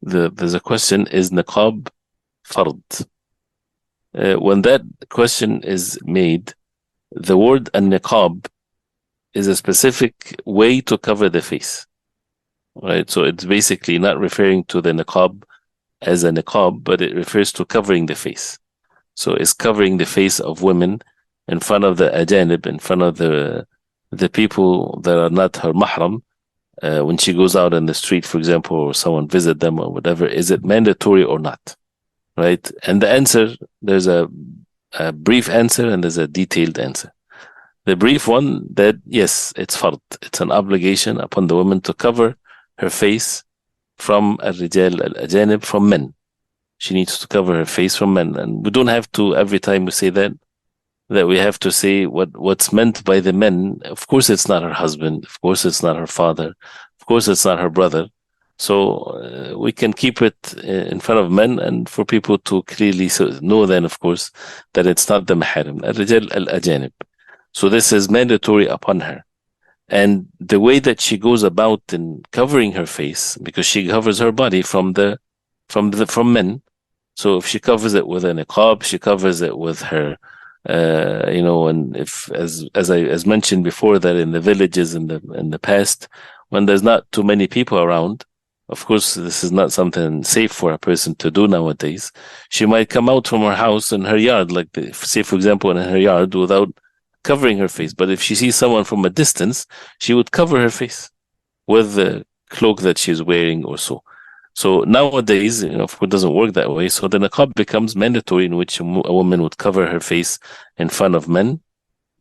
there's a question, is niqab fard? When that question is made, the word niqab is a specific way to cover the face, right? So it's basically not referring to the niqab as a niqab, but it refers to covering the face. So it's covering the face of women in front of the ajanib, in front of the people that are not her mahram. When she goes out in the street, for example, or someone visit them or whatever, is it mandatory or not? Right? And the answer, there's a brief answer and there's a detailed answer. The brief one, that yes, it's fard. It's an obligation upon the woman to cover her face from al-rijal al-ajanib, from men. She needs to cover her face from men. And we don't have to, every time we say that we have to say what's meant by the men. Of course, it's not her husband. Of course, it's not her father. Of course, it's not her brother. So we can keep it in front of men and for people to clearly know then, of course, that it's not the maharim, al-rijal al-ajanib. So this is mandatory upon her. And the way that she goes about in covering her face, because she covers her body from men. So if she covers it with a niqab, she covers it with her, and if, as mentioned before, that in the villages in the past, when there's not too many people around, of course, this is not something safe for a person to do nowadays. She might come out from her house in her yard, like say, for example, in her yard, without covering her face. But if she sees someone from a distance, she would cover her face with the cloak that she's wearing or so. So nowadays, of course, it doesn't work that way. So the niqab becomes mandatory, in which a woman would cover her face in front of men.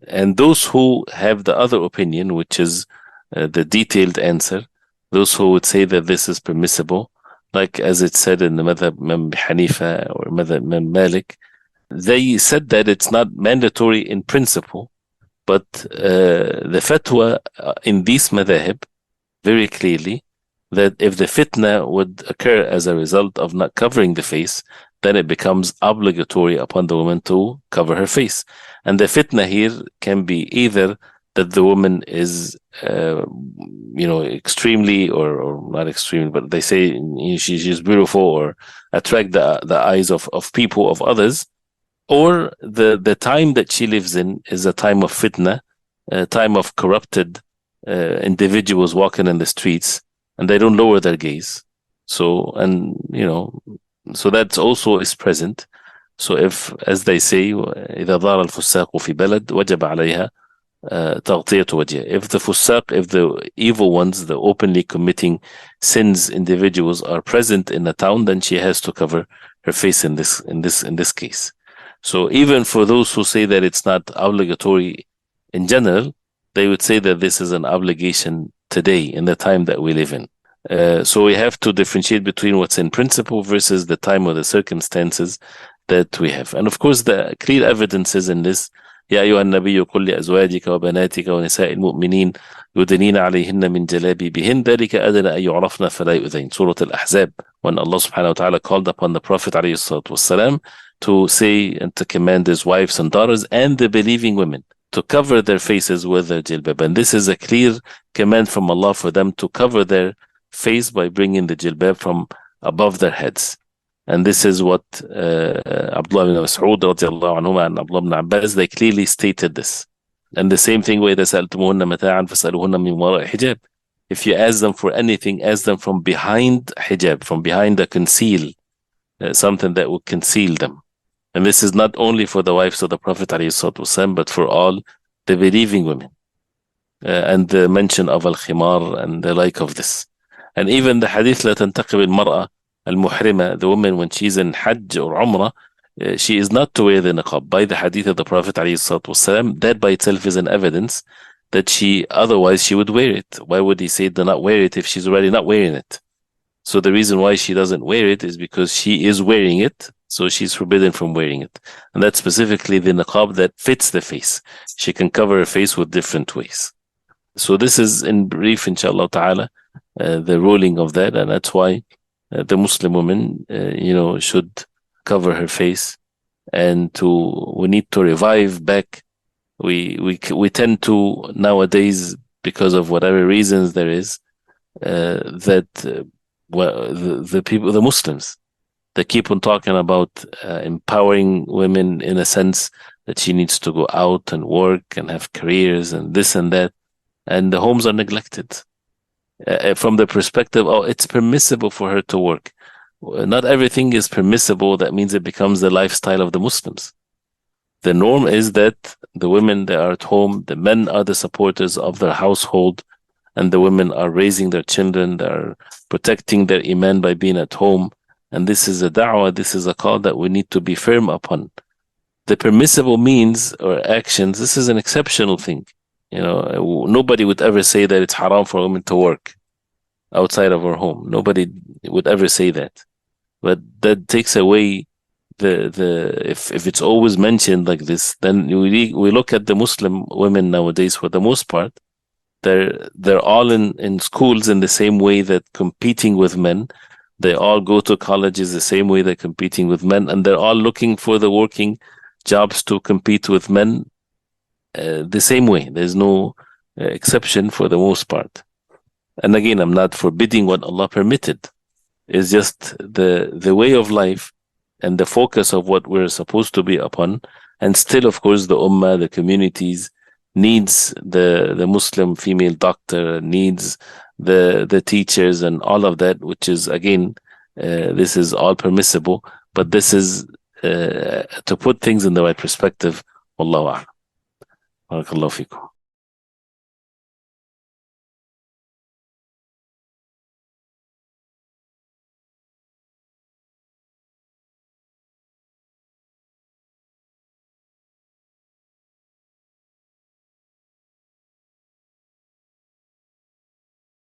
And those who have the other opinion, which is the detailed answer, those who would say that this is permissible, like as it said in the Madhab Imam Hanifa or Madhab Imam Malik, they said that it's not mandatory in principle, but the fatwa in these madhab very clearly that if the fitna would occur as a result of not covering the face, then it becomes obligatory upon the woman to cover her face. And the fitna here can be either that the woman is, extremely or not extremely, but they say she's beautiful or attract the eyes of people, of others, or the time that she lives in is a time of fitna, a time of corrupted individuals walking in the streets, and they don't lower their gaze. So that's also is present. So if, as they say, إذا ضار الفساق في بلد وجب عليها تغطية وجهها. If the evil ones, the openly committing sins individuals are present in a town, then she has to cover her face in this case. So even for those who say that it's not obligatory in general, they would say that this is an obligation today in the time that we live in. So we have to differentiate between what's in principle versus the time or the circumstances that we have. And of course, the clear evidence is in this. يا أيها النبي قل لأزواجك وبناتك ونساء المؤمنين يدنين عليهن من جلابيبهن ذلك أدنى أن يعرفن فلا يؤذين. Surah Al-Ahzab, when Allah subhanahu wa ta'ala called upon the Prophet عليه الصلاة والسلام to say and to command his wives and daughters and the believing women to cover their faces with their jilbab. And this is a clear command from Allah for them to cover their face by bringing the jilbab from above their heads. And this is what Abdullah ibn Mas'ud radiallahu anhuma and Abdullah ibn Abbas, they clearly stated this. And the same thing, وَإِذَا سَأَلْتُمُهُنَّ مَتَاعًا فَاسْأَلُوهُنَّ مِنْ وَرَاءِ حِجَابٍ. If you ask them for anything, ask them from behind hijab, from behind a conceal, something that will conceal them. And this is not only for the wives of the Prophet ﷺ, but for all the believing women. And the mention of al-khimar and the like of this. And even the hadith, لا تنتقب المرأة المحرمة, the woman when she's in Hajj or Umrah, she is not to wear the niqab. By the hadith of the Prophet ﷺ, that by itself is an evidence that otherwise she would wear it. Why would he say do not wear it if she's already not wearing it? So the reason why she doesn't wear it is because she is wearing it, so she's forbidden from wearing it. And that's specifically the niqab that fits the face. She can cover her face with different ways. So this is in brief, inshallah ta'ala, the ruling of that, and that's why the Muslim woman, should cover her face, and we need to revive back. We tend to nowadays, because of whatever reasons there is, that well, the people, the Muslims, they keep on talking about empowering women in a sense that she needs to go out and work and have careers and this and that, and the homes are neglected from the perspective, oh, it's permissible for her to work. Not everything is permissible. That means it becomes the lifestyle of the Muslims. The norm is that the women, they are at home, the men are the supporters of their household, and the women are raising their children, they are protecting their iman by being at home. And this is a da'wah, this is a call that we need to be firm upon. The permissible means or actions, this is an exceptional thing. You know, nobody would ever say that it's haram for women to work outside of her home. Nobody would ever say that. But that takes away if it's always mentioned like this, then we look at the Muslim women nowadays. For the most part, they're all in schools in the same way that competing with men. They all go to colleges the same way they're competing with men, and they're all looking for the working jobs to compete with men the same way. There's no exception for the most part. And again, I'm not forbidding what Allah permitted. It's just the way of life and the focus of what we're supposed to be upon. And still, of course, the ummah, the communities needs the Muslim female doctor, needs the teachers and all of that, which is, again, this is all permissible, but this is to put things in the right perspective. Wallahu a'lam. Barakallahu fikum.